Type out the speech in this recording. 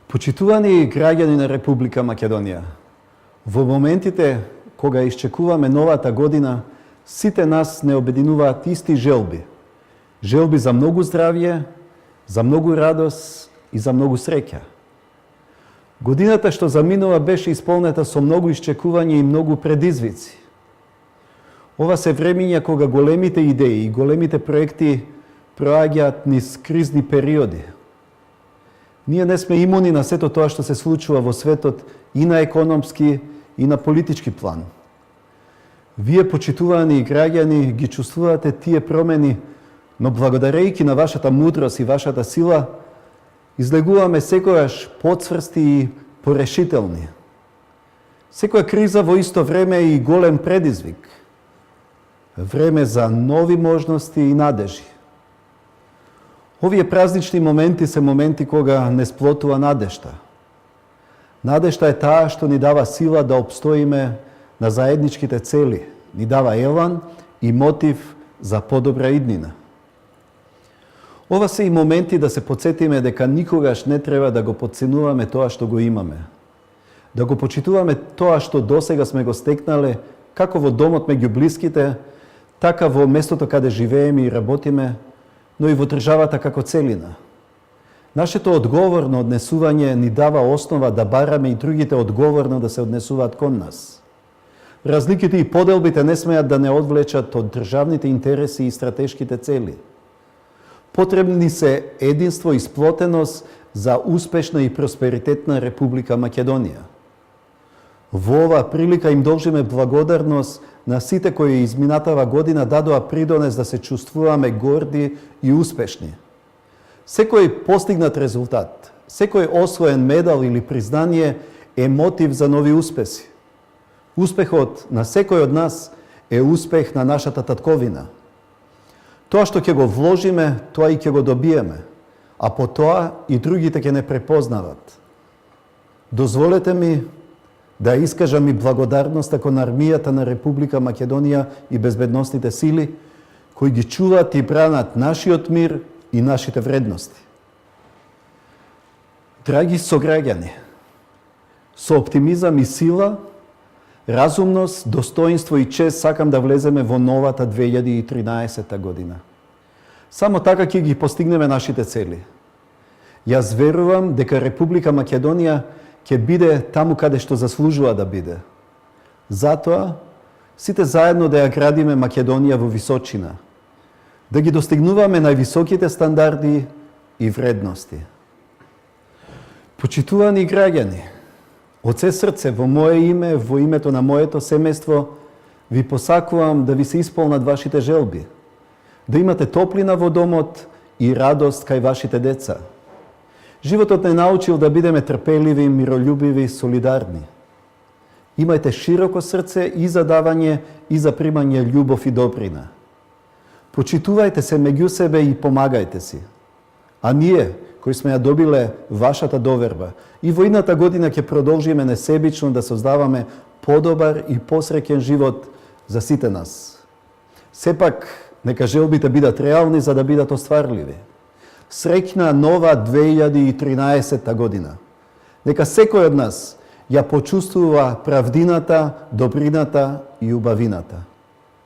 Почитувани граѓани на Република Македонија, во моментите кога исчекуваме новата година, сите нас не обединуваат исти желби. Желби за многу здравје, за многу радост и за многу среќа. Годината што заминува беше исполнета со многу исчекувања и многу предизвици. Ова се времиња кога големите идеи и големите проекти проаѓаат низ кризни периоди. Ние не сме имуни на сето тоа што се случува во светот и на економски и на политички план. Вие, почитувани граѓани, ги чувствувате тие промени, но благодарејќи на вашата мудрост и вашата сила, излегуваме секојаш поцврсти и порешителни. Секоја криза во исто време е и голем предизвик. Време за нови можности и надежи. Овие празнични моменти се моменти кога не сплотува надежта. Надежта е таа што ни дава сила да обстоиме на заедничките цели, ни дава елан и мотив за подобра иднина. Ова се и моменти да се подсетиме дека никогаш не треба да го потценуваме тоа што го имаме. Да го почитуваме тоа што досега сме го стекнале, како во домот меѓу блиските, така во местото каде живееме и работиме, но и во државата како целина. Нашето одговорно однесување ни дава основа да бараме и другите одговорно да се однесуваат кон нас. Разликите и поделбите не смеат да не одвлечат од државните интереси и стратешките цели. Потребни се единство и сплотеност за успешна и просперитетна Република Македонија. Во оваа прилика им должиме благодарност на сите кои изминатава година дадоа придонес да се чувствуваме горди и успешни. Секој постигнат резултат, секој освоен медал или признание е мотив за нови успеси. Успехот на секој од нас е успех на нашата татковина. Тоа што ќе го вложиме, тоа и ќе го добиеме, а по тоа и другите ќе не препознават. Дозволете ми да искажам и благодарност кон армијата на Република Македонија и безбедносните сили, кои ги чуваат и бранат нашиот мир и нашите вредности. Драги сограѓани, со оптимизам и сила, разумност, достоинство и чест сакам да влеземе во новата 2013 година. Само така ќе ги постигнеме нашите цели. Јас верувам дека Република Македонија ќе биде таму каде што заслужува да биде. Затоа, сите заедно да ја градиме Македонија во височина, да ги достигнуваме највисоките стандарди и вредности. Почитувани граѓани, од се срце во мое име, во името на моето семејство, ви посакувам да ви се исполнат вашите желби, да имате топлина во домот и радост кај вашите деца. Животот не научил да бидеме трпеливи, миролюбиви, солидарни. Имајте широко срце и за давање и за примање љубов и добрина. Почитувајте се меѓу себе и помагајте си. А ние, кои сме ја добиле вашата доверба, и во идната година ќе продолжиме несебично да создаваме подобар и посреќен живот за сите нас. Сепак, нека желбите бидат реални за да бидат остварливи. Среќна нова 2013 година. Нека секој од нас ја почувствува правдината, добрината и убавината.